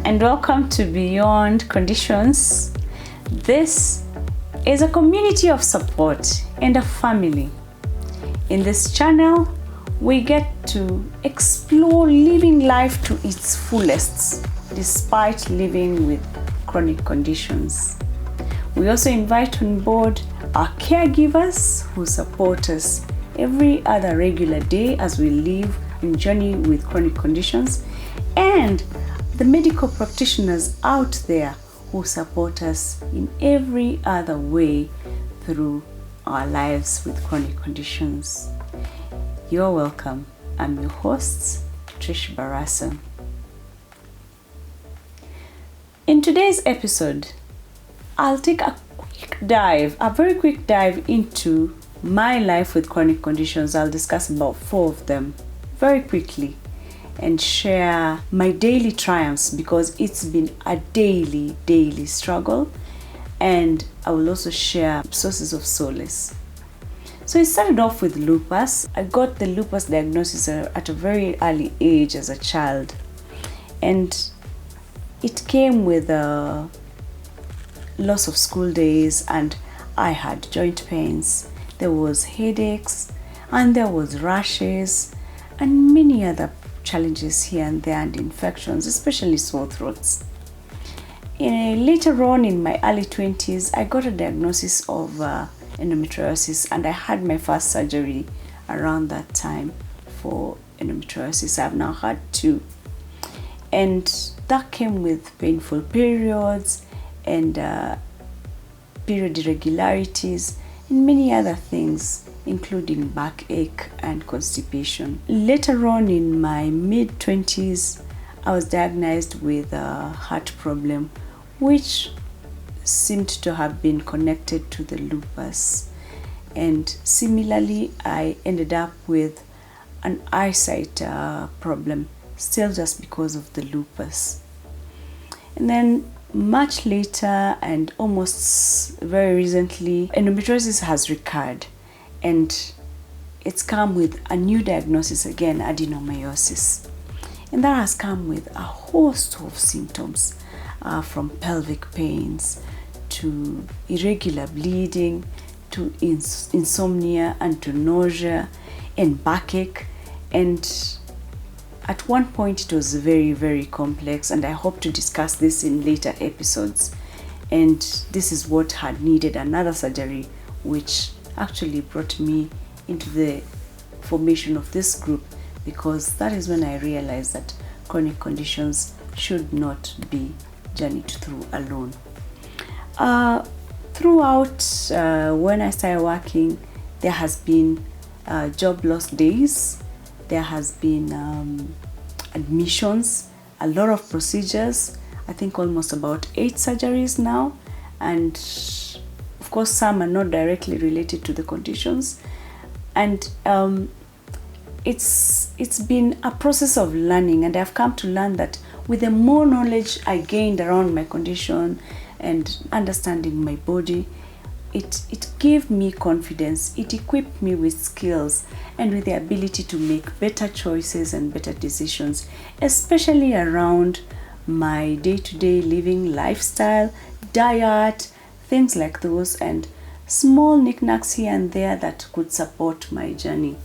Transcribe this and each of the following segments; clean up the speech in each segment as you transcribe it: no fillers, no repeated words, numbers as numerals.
and welcome to Beyond Conditions. This is a community of support and a family. In this channel, we get to explore living life to its fullest, despite living with chronic conditions. We also invite on board our caregivers who support us every other regular day as we live and journey with chronic conditions, and the medical practitioners out there who support us in every other way through our lives with chronic conditions. You're welcome. I'm your host, Trish Barasa. In today's episode, I'll take a very quick dive into my life with chronic conditions. I'll discuss about 4 of them very quickly and share my daily triumphs, because it's been a daily struggle, and I will also share sources of solace. So it started off with lupus. I got the lupus diagnosis at a very early age as a child, and it came with a loss of school days, and I had joint pains, there was headaches, and there was rashes and many other challenges here and there, and infections, especially sore throats. Later on in my early 20s, I got a diagnosis of endometriosis, and I had my first surgery around that time for endometriosis. I've now had 2, and that came with painful periods and period irregularities and many other things, including backache and constipation. Later on in my mid-20s, I was diagnosed with a heart problem, which seemed to have been connected to the lupus. And similarly, I ended up with an eyesight problem, still just because of the lupus. And then much later, and almost very recently, endometriosis has recurred, and it's come with a new diagnosis again, adenomyosis. And that has come with a host of symptoms, from pelvic pains to irregular bleeding to insomnia and to nausea and backache. And at one point it was very complex, and I hope to discuss this in later episodes. And this is what had needed another surgery, which actually brought me into the formation of this group, because that is when I realized that chronic conditions should not be journeyed through alone. Throughout when I started working, there has been job loss days, there has been admissions, a lot of procedures, I think almost about 8 surgeries now, and of course some are not directly related to the conditions. And it's been a process of learning, and I've come to learn that with the more knowledge I gained around my condition and understanding my body, it gave me confidence, it equipped me with skills and with the ability to make better choices and better decisions, especially around my day-to-day living lifestyle, diet, things like those, and small knickknacks here and there that could support my journey.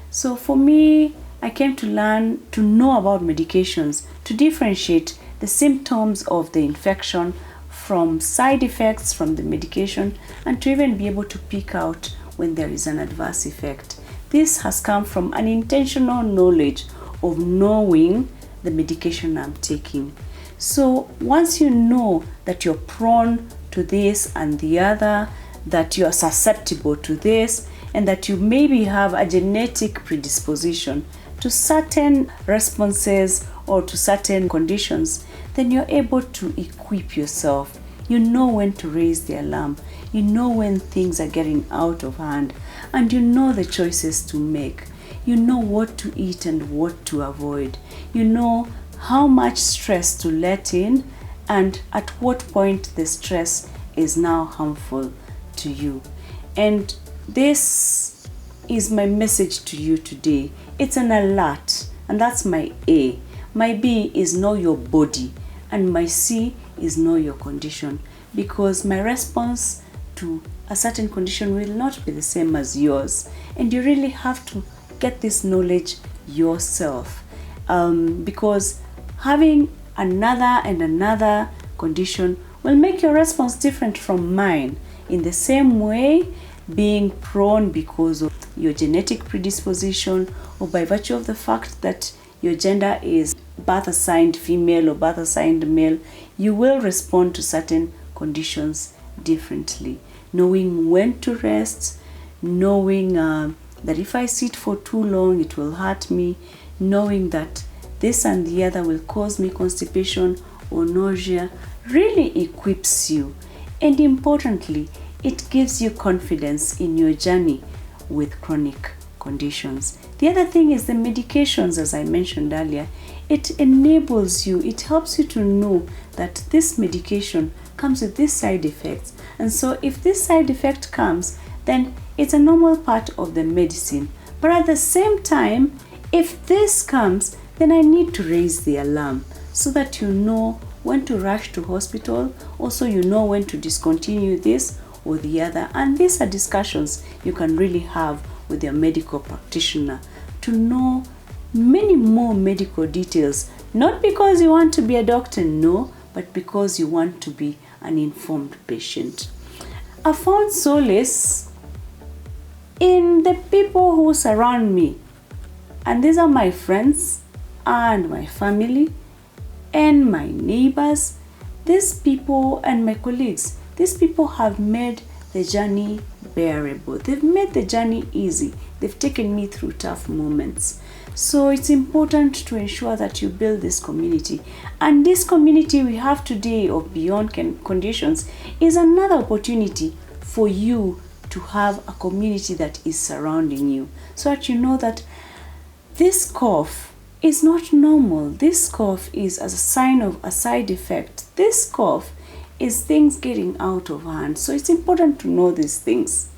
So for me, I came to learn to know about medications, to differentiate the symptoms of the infection from side effects from the medication, and to even be able to pick out when there is an adverse effect. This has come from an intentional knowledge of knowing the medication I'm taking. So once you know that you're prone to this and the other, that you're susceptible to this, and that you maybe have a genetic predisposition to certain responses or to certain conditions, then you're able to equip yourself. You know when to raise the alarm, you know when things are getting out of hand, and you know the choices to make. You know what to eat and what to avoid. You know how much stress to let in, and at what point the stress is now harmful to you. And this is my message to you today. It's an alert, and that's my A. My B is know your body. and my C is know your condition, because my response to a certain condition will not be the same as yours, and you really have to get this knowledge yourself, because having another condition will make your response different from mine. In the same way, being prone because of your genetic predisposition or by virtue of the fact that your gender is birth assigned female or birth assigned male, you will respond to certain conditions differently. Knowing when to rest, knowing that if I sit for too long it will hurt me, knowing that this and the other will cause me constipation or nausea, really equips you. And importantly, it gives you confidence in your journey with chronic conditions. The other thing is the medications, as I mentioned earlier. It enables you, it helps you to know that this medication comes with these side effects. And so if this side effect comes, then it's a normal part of the medicine. But at the same time, if this comes, then I need to raise the alarm so that you know when to rush to hospital. Also, you know when to discontinue this or the other. And these are discussions you can really have with your medical practitioner to know many more medical details, not because you want to be a doctor, no, but because you want to be an informed patient. I found solace in the people who surround me, and these are my friends and my family and my neighbors. These people and my colleagues, these people have made the journey bearable. They've made the journey easy. They've taken me through tough moments. So it's important to ensure that you build this community. And this community we have today of Beyond Conditions is another opportunity for you to have a community that is surrounding you, so that you know that this cough is not normal. This cough is as a sign of a side effect. This cough is things getting out of hand. So it's important to know these things.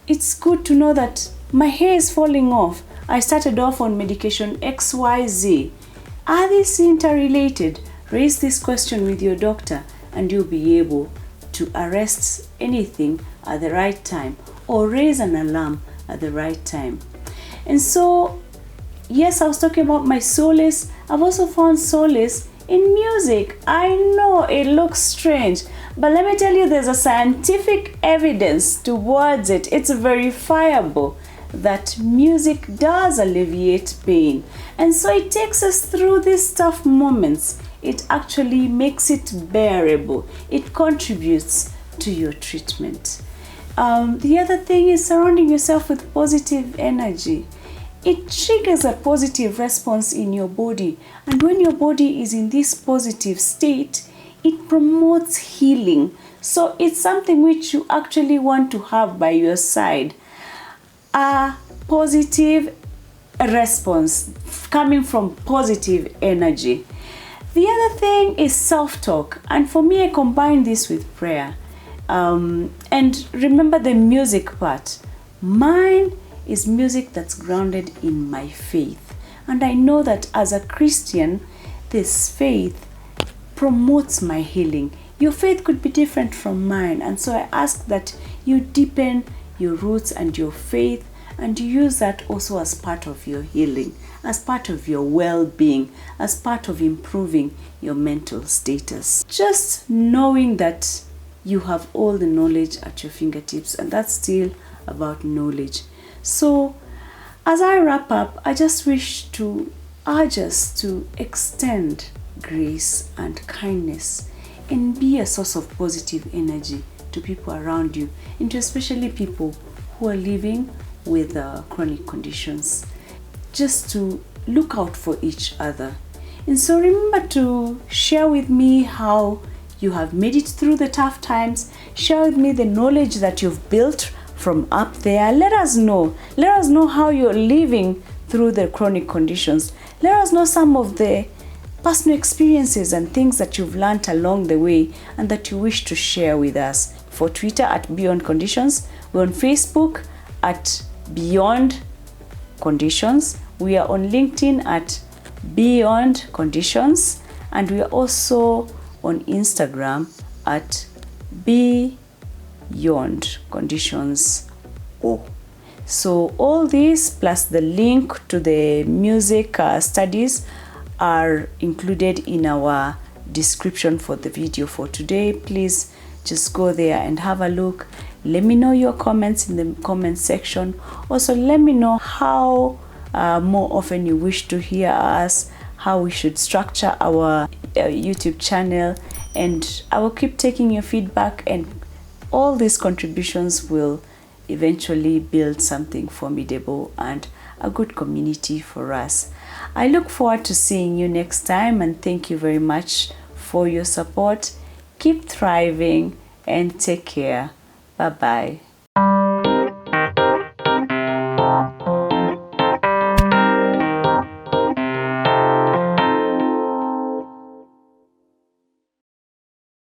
It's good to know that my hair is falling off. I started off on medication XYZ. Are these interrelated? Raise this question with your doctor and you'll be able to arrest anything at the right time or raise an alarm at the right time. And so, yes, I was talking about my solace. I've also found solace in music. I know it looks strange, but let me tell you, there's a scientific evidence towards it. It's verifiable that music does alleviate pain. And so it takes us through these tough moments. It actually makes it bearable. It contributes to your treatment. The other thing is surrounding yourself with positive energy. It triggers a positive response in your body. And when your body is in this positive state, it promotes healing. So it's something which you actually want to have by your side. A positive response coming from positive energy. The other thing is self-talk. And for me, I combine this with prayer. And remember the music part. Mine is music that's grounded in my faith. And I know that as a Christian, this faith promotes my healing. Your faith could be different from mine. And so I ask that you deepen your roots and your faith, and you use that also as part of your healing, as part of your well-being, as part of improving your mental status. Just knowing that you have all the knowledge at your fingertips, and that's still about knowledge. So as I wrap up, I just wish to urge us to extend grace and kindness and be a source of positive energy to people around you, and to especially people who are living with chronic conditions. Just to look out for each other. And so remember to share with me how you have made it through the tough times. Share with me the knowledge that you've built from up there. Let us know. Let us know how you're living through the chronic conditions. Let us know some of the personal experiences and things that you've learned along the way and that you wish to share with us. For Twitter at Beyond Conditions. We're on Facebook at Beyond Conditions. We are on LinkedIn at Beyond Conditions. And we are also on Instagram at Beyond Conditions. So all this plus the link to the music studies are included in our description for the video for today. Please just go there and have a look. Let me know your comments in the comment section. Also, let me know how more often you wish to hear us, how we should structure our YouTube channel, and I will keep taking your feedback, and all these contributions will eventually build something formidable and a good community for us. I look forward to seeing you next time, and thank you very much for your support. Keep thriving and take care. Bye bye.